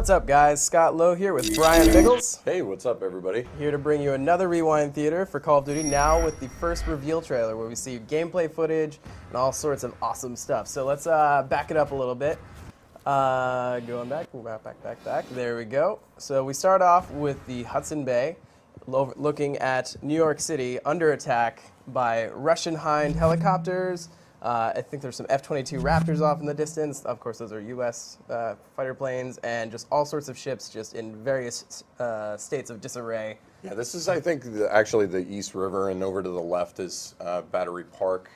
What's up, guys? Scott Lowe here with Brian Biggles. Hey, what's up, everybody? Here to bring you another Rewind Theater for Call of Duty, now with the first reveal trailer where we see gameplay footage and all sorts of awesome stuff. So let's back it up a little bit. Going back. There we go. So we start off with the Hudson Bay, looking at New York City under attack by Russian Hind helicopters. I think there's some F-22 Raptors off in the distance. Of course, those are U.S. Fighter planes, and just all sorts of ships just in various states of disarray. Yeah, this is, I think, actually the East River, and over to the left is Battery Park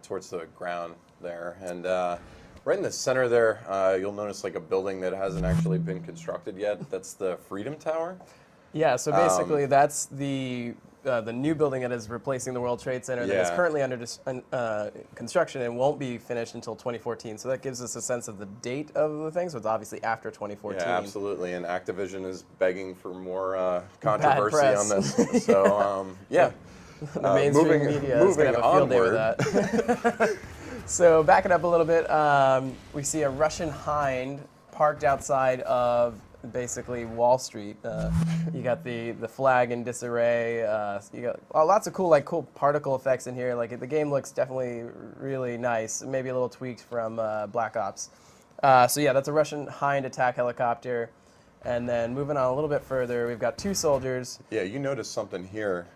towards the ground there. And right in the center there, you'll notice like a building that hasn't actually been constructed yet. That's the Freedom Tower. Yeah, so basically that's the new building that is replacing the World Trade Center that is currently under construction and won't be finished until 2014. So that gives us a sense of the date of the thing. So it's obviously after 2014. Yeah, absolutely. And Activision is begging for more controversy on this. So, yeah. The mainstream media is going to have a field day with that. So back it up a little bit, we see a Russian Hind parked outside of basically Wall Street. You got the flag in disarray. You got lots of cool particle effects in here. Like the game looks definitely really nice. Maybe a little tweaked from Black Ops. So yeah, that's a Russian Hind attack helicopter. And then moving on a little bit further, we've got two soldiers. Yeah, you noticed something here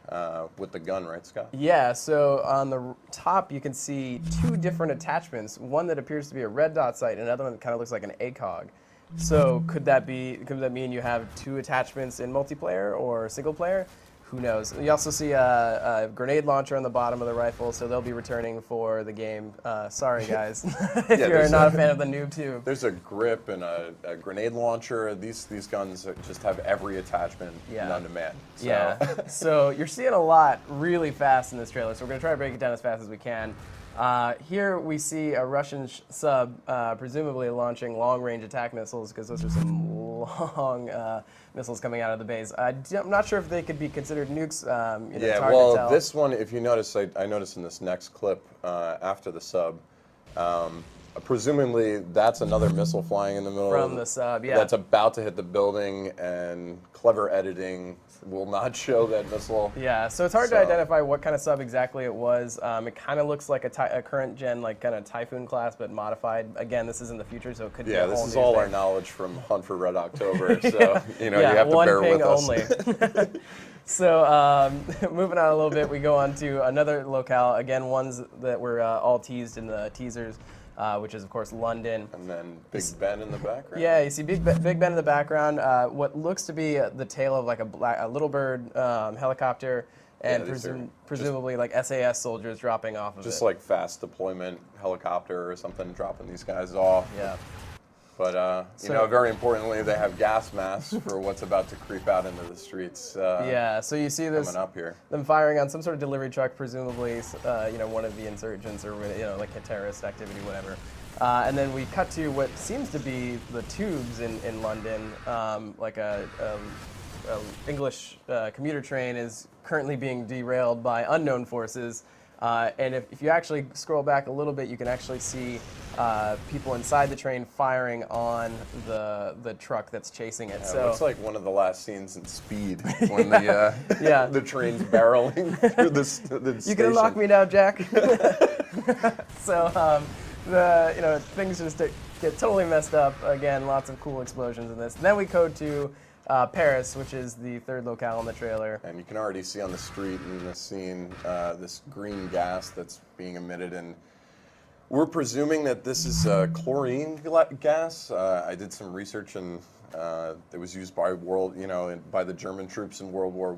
with the gun, right, Scott? Yeah, so on the top you can see two different attachments. One that appears to be a red dot sight, and another one that kind of looks like an ACOG. So could that mean you have two attachments in multiplayer or single player? Who knows? You also see a grenade launcher on the bottom of the rifle, so they'll be returning for the game. Sorry, guys, if you're not a fan of the noob tube. There's a grip and a grenade launcher. These guns just have every attachment known to man. So. Yeah. So you're seeing a lot really fast in this trailer. So we're gonna try to break it down as fast as we can. Here we see a Russian sub presumably launching long-range attack missiles, because those are some long missiles coming out of the base. I'm not sure if they could be considered nukes. Yeah, well, this one, if you notice, I noticed in this next clip after the sub, presumably that's another missile flying in the middle. From the sub, yeah. That's about to hit the building, and clever editing will not show that missile. Yeah, so it's hard to identify what kind of sub exactly it was. It kind of looks like a current gen, like kind of Typhoon class, but modified. Again, this is in the future, so it could be a whole new this is all thing. Our knowledge from Hunt for Red October, so you have to one bear ping with us. only. So moving on a little bit, we go on to another locale. Again, ones that were all teased in the teasers. Which is, of course, London. And then Big Ben in the background. Yeah, you see Big Ben in the background. What looks to be the tail of like a little bird helicopter, and presumably like SAS soldiers dropping off of it. Just like fast deployment helicopter or something, dropping these guys off. Yeah. But, very importantly, they have gas masks for what's about to creep out into the streets. Yeah, so you see this coming up here. Them firing on some sort of delivery truck, presumably, one of the insurgents or, like a terrorist activity, whatever. And then we cut to what seems to be the tubes in London, like a English commuter train is currently being derailed by unknown forces. And if you actually scroll back a little bit, you can actually see people inside the train firing on the truck that's chasing it. Yeah, so it looks like one of the last scenes in Speed when the train's barreling through the station. You can unlock me now, Jack. So things just get totally messed up. Again, lots of cool explosions in this. And then we go to Paris, which is the third locale in the trailer. And you can already see on the street in this scene this green gas that's being emitted, and we're presuming that this is chlorine gas. I did some research, and it was used by by the German troops in World War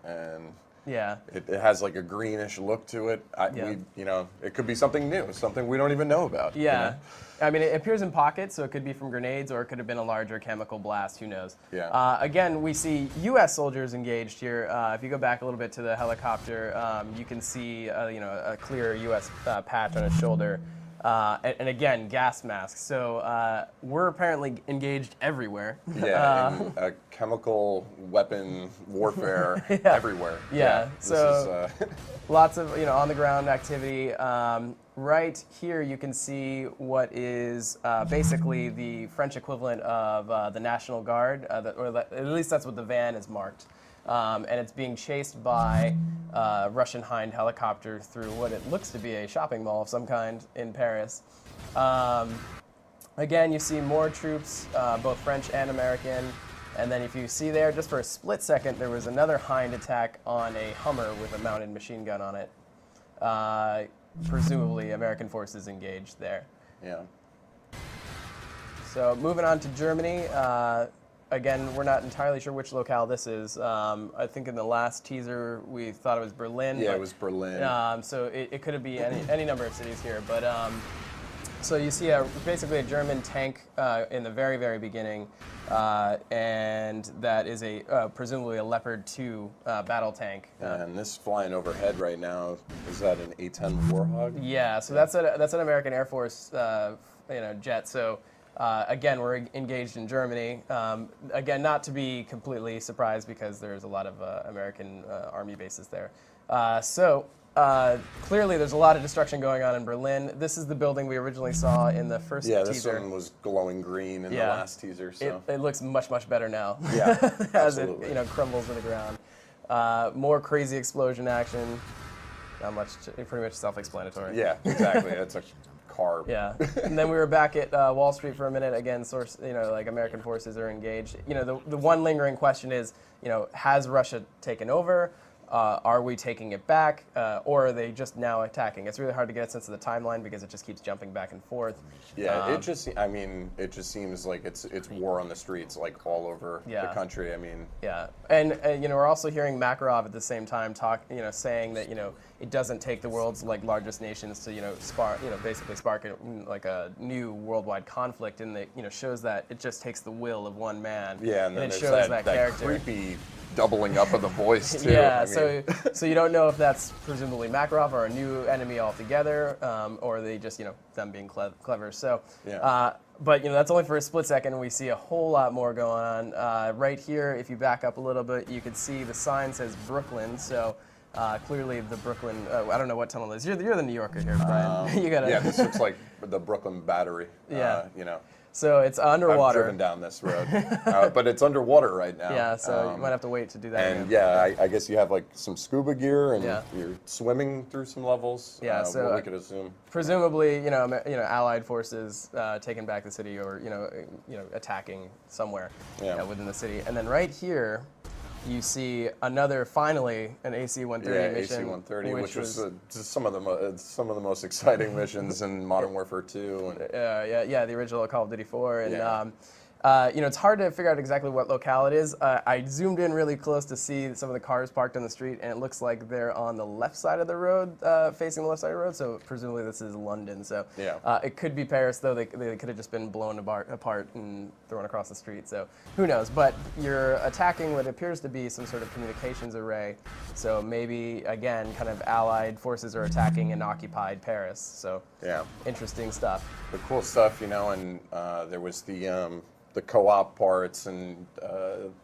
I, and yeah, it has like a greenish look to it. It could be something new, something we don't even know about. Yeah. I mean, it appears in pockets, so it could be from grenades, or it could have been a larger chemical blast. Who knows? Yeah. Again, we see U.S. soldiers engaged here. If you go back a little bit to the helicopter, you can see a clear U.S. patch on his shoulder. And again, gas masks. So we're apparently engaged everywhere. Yeah, in chemical weapon warfare everywhere. Yeah. This So is, lots of on the ground activity. Right here, you can see what is basically the French equivalent of the National Guard, at least that's what the van is marked. And it's being chased by Russian Hind helicopter through what it looks to be a shopping mall of some kind in Paris. Again, you see more troops, both French and American. And then if you see there, just for a split second, there was another Hind attack on a Hummer with a mounted machine gun on it. Presumably American forces engaged there. yeah. So moving on to Germany. Again, we're not entirely sure which locale this is. I think in the last teaser we thought it was Berlin. Yeah, but, it was Berlin. So it could be any number of cities here. But so you see basically a German tank in the very, very beginning, and that is presumably a Leopard 2 battle tank. And this flying overhead right now, is that an A-10 Warhog? Yeah, so that's an American Air Force jet. So again, we're engaged in Germany. Again, not to be completely surprised because there's a lot of American Army bases there. Clearly there's a lot of destruction going on in Berlin. This is the building we originally saw in the first teaser. Yeah, this one was glowing green in the last teaser. So it looks much, much better now. Yeah, as absolutely. it crumbles to the ground. More crazy explosion action. Not much, pretty much self-explanatory. Yeah, exactly. That's a car. Yeah, and then we were back at Wall Street for a minute. Again, like American forces are engaged. The one lingering question is, has Russia taken over? Are we taking it back, or are they just now attacking? It's really hard to get a sense of the timeline because it just keeps jumping back and forth. Yeah, it just seems like it's war on the streets, like all over the country. I mean, yeah, and we're also hearing Makarov at the same time saying that it doesn't take the world's largest nations to basically spark a new worldwide conflict, and that shows that it just takes the will of one man. Yeah, and then it there's shows that character. creepy doubling up of the voice too. Yeah, I mean. so you don't know if that's presumably Makarov or a new enemy altogether, or are they just them being clever. So, Yeah. But that's only for a split second. We see a whole lot more going on. Right here, if you back up a little bit, you can see the sign says Brooklyn. So. Clearly, the Brooklyn. I don't know what tunnel it is. You're the New Yorker here, Brian. You gotta. Yeah, this looks like the Brooklyn Battery. Yeah. So it's underwater. I've driven down this road, but it's underwater right now. Yeah, so you might have to wait to do that. And I guess you have some scuba gear, and Yeah. you're swimming through some levels. Yeah, so what we could assume. Presumably, Allied forces taking back the city, or attacking somewhere within the city. And then right here, you see finally an AC-130 mission. AC-130, which was just some of the most exciting missions in Modern Warfare 2. The original Call of Duty 4, and it's hard to figure out exactly what locale it is. I zoomed in really close to see some of the cars parked on the street, and it looks like they're on the left side of the road, facing the left side of the road. So presumably this is London. So it could be Paris, though. They could have just been blown apart and thrown across the street. So who knows? But you're attacking what appears to be some sort of communications array. So maybe again, kind of Allied forces are attacking an occupied Paris. So interesting stuff. The cool stuff, and there was the co-op parts, and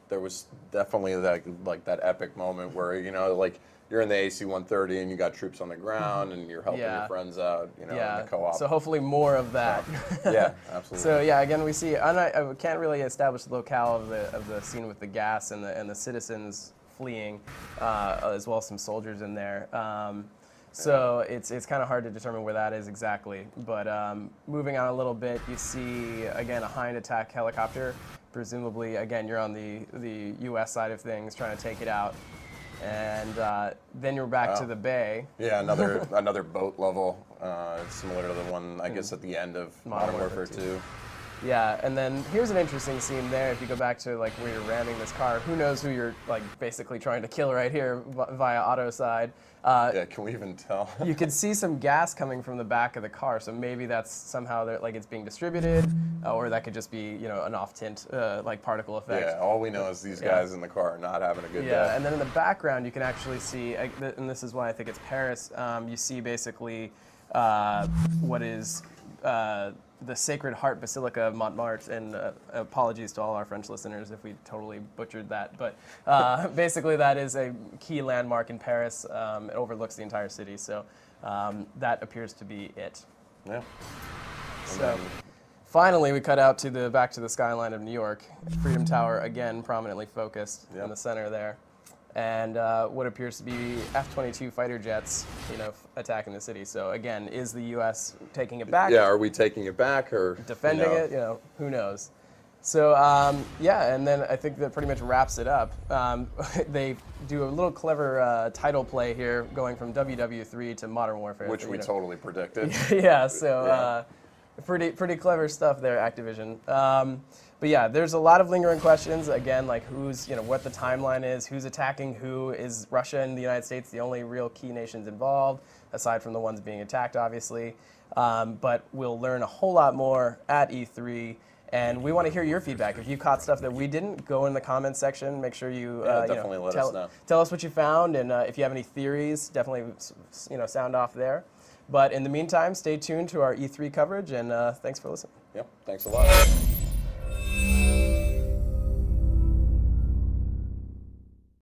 there was definitely that epic moment where you're in the AC-130 and you got troops on the ground and you're helping your friends out, in the co-op. So hopefully more of that. Yeah, absolutely. So again, we see. I can't really establish the locale of the scene with the gas and the citizens fleeing, as well as some soldiers in there. So it's kind of hard to determine where that is exactly. But moving on a little bit, you see, again, a Hind attack helicopter. Presumably, again, you're on the U.S. side of things, trying to take it out. And then you're back to the bay. Yeah, another boat level, similar to the one, I guess, at the end of Modern Warfare 2. Yeah, and then here's an interesting scene there. If you go back to like where you're ramming this car, who knows who you're like basically trying to kill right here via auto side. Yeah, can we even tell? You can see some gas coming from the back of the car, so maybe that's somehow like it's being distributed, or that could just be an off tint like particle effect. Yeah, all we know is these guys in the car are not having a good day. Yeah, and then in the background you can actually see, and this is why I think it's Paris. You see basically what is the Sacred Heart Basilica of Montmartre, and apologies to all our French listeners if we totally butchered that, but basically that is a key landmark in Paris. It overlooks the entire city, so that appears to be it. Yeah. So finally we cut out to back to the skyline of New York. Freedom Tower again prominently focused in the center there. And what appears to be F-22 fighter jets, attacking the city. So again, is the U.S. taking it back? Yeah, are we taking it back or defending it? Who knows? So yeah, and then I think that pretty much wraps it up. They do a little clever title play here, going from WW3 to Modern Warfare, which we totally predicted. Yeah. So pretty clever stuff there, Activision. But yeah, there's a lot of lingering questions. Again, like who's, what the timeline is, who's attacking who. Is Russia and the United States the only real key nations involved, aside from the ones being attacked, obviously? But we'll learn a whole lot more at E3. And we want to hear your feedback. If you caught stuff that we didn't, go in the comments section. Make sure you definitely let us know. Tell us what you found, and if you have any theories, definitely sound off there. But in the meantime, stay tuned to our E3 coverage, and thanks for listening. Yep, thanks a lot.